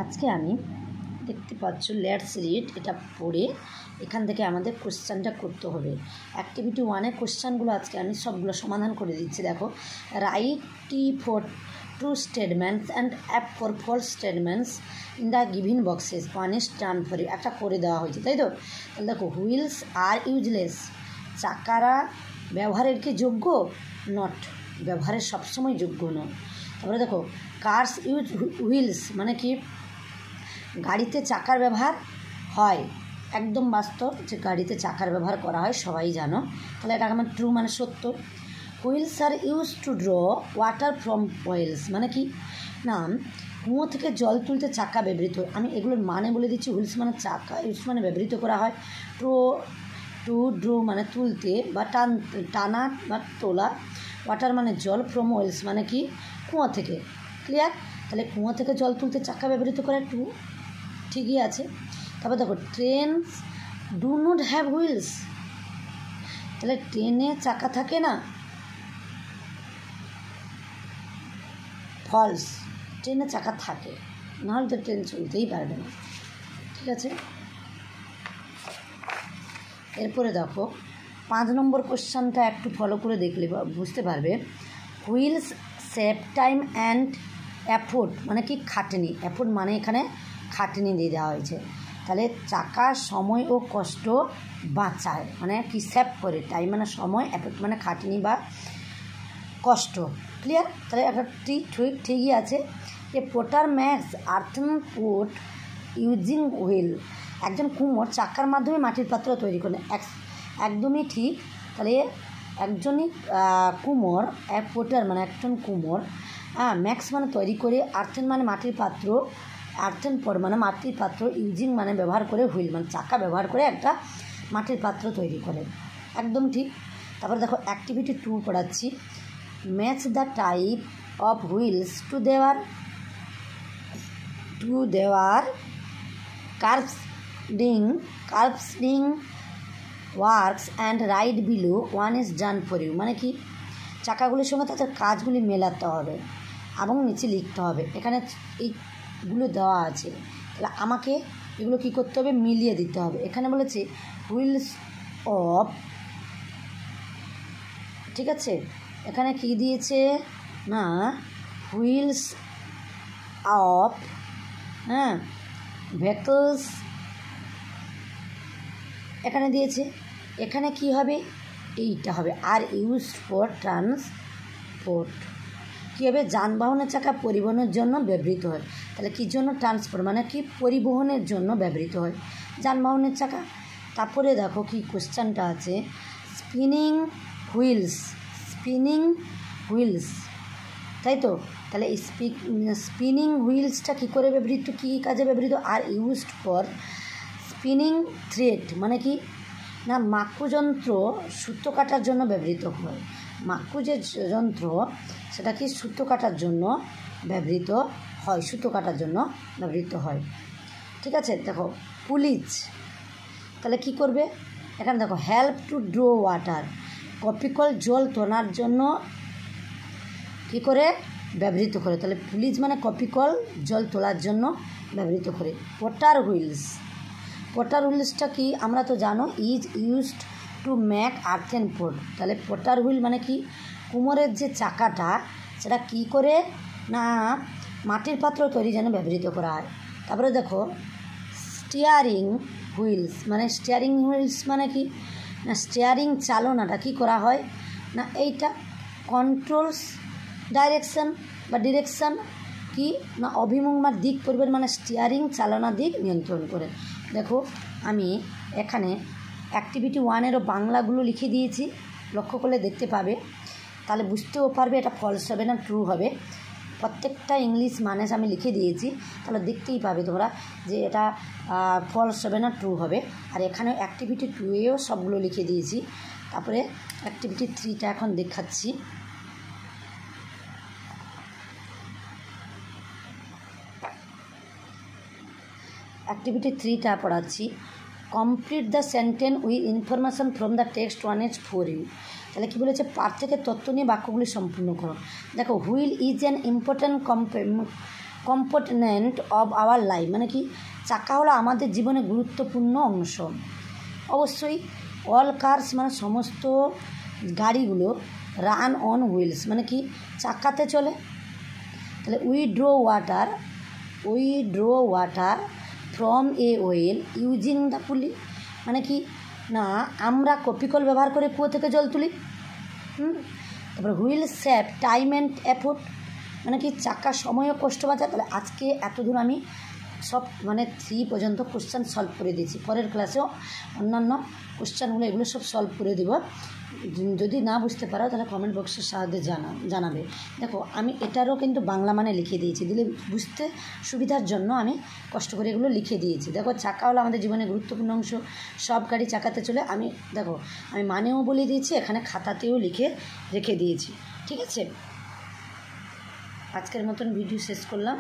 আজকে আমি দেখতে পাচ্ছ লেটস রিড এটা পড়ে এখান থেকে আমাদের কোশ্চেনটা করতে হবে। অ্যাক্টিভিটি 1-এর কোশ্চেনগুলো আজকে আমি সবগুলো সমাধান করে দিচ্ছি। দেখো, write T for true statements and F for false statements in the given boxes one is turn for you, একটা করে দেওয়া হয়েছে, তাই তো? তাহলে দেখো, হুইলস আর ইউজলেস, চাকারা ব্যবহারের কি যোগ্য? নট, ব্যবহারের সবসময় যোগ্য নয়। তারপরে দেখো, কার্স ইউজ হুইলস মানে কি? গাড়িতে চাকার ব্যবহার হয়, একদম বাস্তব যে গাড়িতে চাকার ব্যবহার করা হয়, সবাই জানো। তাহলে এটা আমার ট্রু মানে সত্য। Wheels are use to draw water from wells মানে কি? না, কুয়ো থেকে জল তুলতে চাকা ব্যবহৃত হয়। আমি এগুলোর মানে বলে দিচ্ছি। হুইলস মানে চাকা, ইউজ মানে ব্যবহৃত করা হয়, টু ড্র মানে তুলতে বা টানা বা তোলা, ওয়াটার মানে জল, ফ্রম ওয়েলস মানে কি? কুয়ো থেকে। ক্লিয়ার? তাহলে কুয়ো থেকে জল তুলতে চাকা ব্যবহৃত করে, টু, ঠিকই আছে। তারপর দেখো, trains do not have wheels, তাহলে ট্রেনে চাকা থাকে না, ফলস, ট্রেনে চাকা থাকে, নাহলে তো ট্রেন চলতেই পারবে না। ঠিক আছে, এরপরে দেখো 5 নম্বর কোশ্চেনটা একটু ফলো করে দেখলে বুঝতে পারবে। Wheels save time and effort মানে কি? খাটনি। এফোর্ট মানে এখানে খাটনি দিয়ে দেওয়া হয়েছে। তাহলে চাকা সময় ও কষ্ট বাঁচায় মানে কি? সেভ করে। টাইম মানে সময়, এফোর্ট মানে খাটনি বা কষ্ট। ক্লিয়ার? তাহলে একটা ঠিকই আছে। A potter makes earthen pot using wheel, একজন কুমোর চাকার মাধ্যমে মাটির পাত্র তৈরি করেন। একদমই ঠিক। তাহলে একজনই কুমোর, এক পোটার মানে একজন কুমোর, ম্যাক্স মানে তৈরি করে, আর্থেন মানে মাটির পাত্র, আর্থেন পর মানে মাটির পাত্র, ইউজিং মানে ব্যবহার করে, হুইল মানে চাকা ব্যবহার করে একটা মাটির পাত্র তৈরি করে। একদম ঠিক। তারপরে দেখো, অ্যাক্টিভিটি 2 পড়াচ্ছি। Match the type of wheels to their corresponding works and write below one is done for you মানে কি? চাকাগুলির সঙ্গে তাদের কাজগুলি মেলাতে হবে এবং নিচে লিখতে হবে। এখানে এইগুলো দেওয়া আছে, তাহলে আমাকে এগুলো কী করতে হবে? মিলিয়ে দিতে হবে। এখানে বলেছে হুইলস অফ, ঠিক আছে, এখানে কি দিয়েছে না? হুইলস অফ ভেহিকলস এখানে দিয়েছে। এখানে কি হবে? এইটা হবে আর ইউজড ফর ট্রান্সপোর্ট। কী হবে? যানবাহনের চাকা পরিবহনের জন্য ব্যবহৃত হয়। তাহলে কী জন্য? ট্রান্সপোর্ট মানে কি? পরিবহনের জন্য ব্যবহৃত হয় যানবাহনের চাকা। তারপরে দেখো কি কোশ্চেনটা আছে, স্পিনিং হুইলস, তাই তো? তাহলে এই স্পিনিং হুইলসটা কী করে ব্যবহৃত, কী কাজে ব্যবহৃত? Are used for spinning thread মানে কি? না, মাকু যন্ত্র সুতো কাটার জন্য ব্যবহৃত হয়। মাকু যে যন্ত্র সেটা কি? সুতো কাটার জন্য ব্যবহৃত হয়, সুতো কাটার জন্য ব্যবহৃত হয়। ঠিক আছে, দেখো পুলিচ, তাহলে কি করবে? এখানে দেখো, হেল্প টু ড্র ওয়াটার, কপিকল জল তোলার জন্য কী করে ব্যবহৃত করে। তাহলে পুলিচ মানে কপিকল জল তোলার জন্য ব্যবহৃত করে। পোটার হুইলসটা কি? আমরা তো জানো, is used to make earthen put. তাহলে পোটার হুইল মানে কি? কুমোরের যে চাকাটা সেটা কি করে না মাটির পাত্র তৈরি যেন ব্যবহৃত করা হয়। তারপরে দেখো, স্টিয়ারিং হুইলস মানে কি? না, স্টিয়ারিং চালনাটা কি করা হয় না? এইটা কন্ট্রোলস ডিরেকশন কি না? অভিমুখ বা দিক পরিবর্তন মানে স্টিয়ারিং চালনা দিক নিয়ন্ত্রণ করে। দেখো, আমি এখানে অ্যাক্টিভিটি 1-এরও বাংলাগুলো লিখে দিয়েছি, লক্ষ্য করলে দেখতে পাবে, তাহলে বুঝতেও পারবে এটা ফলস হবে না ট্রু হবে। প্রত্যেকটা ইংলিশ মানে আমি লিখে দিয়েছি, তাহলে দেখতেই পাবে তোমরা যে এটা ফলস হবে না ট্রু হবে। আর এখানে অ্যাক্টিভিটি 2-এও সবগুলো লিখে দিয়েছি। তারপরে অ্যাক্টিভিটি 3টা এখন দেখাচ্ছি। অ্যাক্টিভিটি 3টা পড়াচ্ছি। Complete the sentence with information from the text one is for you. তাহলে কী বলেছে? পাঠ থেকে তথ্য নিয়ে বাক্যগুলি সম্পূর্ণ করো। দেখো, wheel is an important component of our life, মানে কি চাকা হলো আমাদের জীবনে গুরুত্বপূর্ণ অংশ। অবশ্যই অল কার্স মানে সমস্ত গাড়িগুলো রান অন হুইলস, মানে কি চাকাতে চলে। তাহলে we draw water from a well using the পুলি, মানে কি না আমরা কপিকল ব্যবহার করে কুয়ো থেকে জল তুলি। তারপরে wheel save time and effort, মানে কি চাকা সময় ও কষ্ট বাঁচায়। তাহলে আজকে এতদূর আমি সব মানে 3 পর্যন্ত কোশ্চেন সলভ করে দিয়েছি। পরের ক্লাসেও অন্যান্য কোশ্চেনগুলো এগুলো সব সলভ করে দেব। যদি না বুঝতে পারো তাহলে কমেন্ট বক্সের সাহায্যে জানাবে। দেখো আমি এটারও কিন্তু বাংলা মানে লিখে দিয়েছি, দিলে বুঝতে সুবিধার জন্য আমি কষ্ট করে এগুলো লিখে দিয়েছি। দেখো চাকা হলো আমাদের জীবনে গুরুত্বপূর্ণ অংশ, সব গাড়ি চাকাতে চলে। আমি মানেও বলে দিয়েছি, এখানে খাতাতেও লিখে রেখে দিয়েছি। ঠিক আছে, আজকের মতন ভিডিও শেষ করলাম।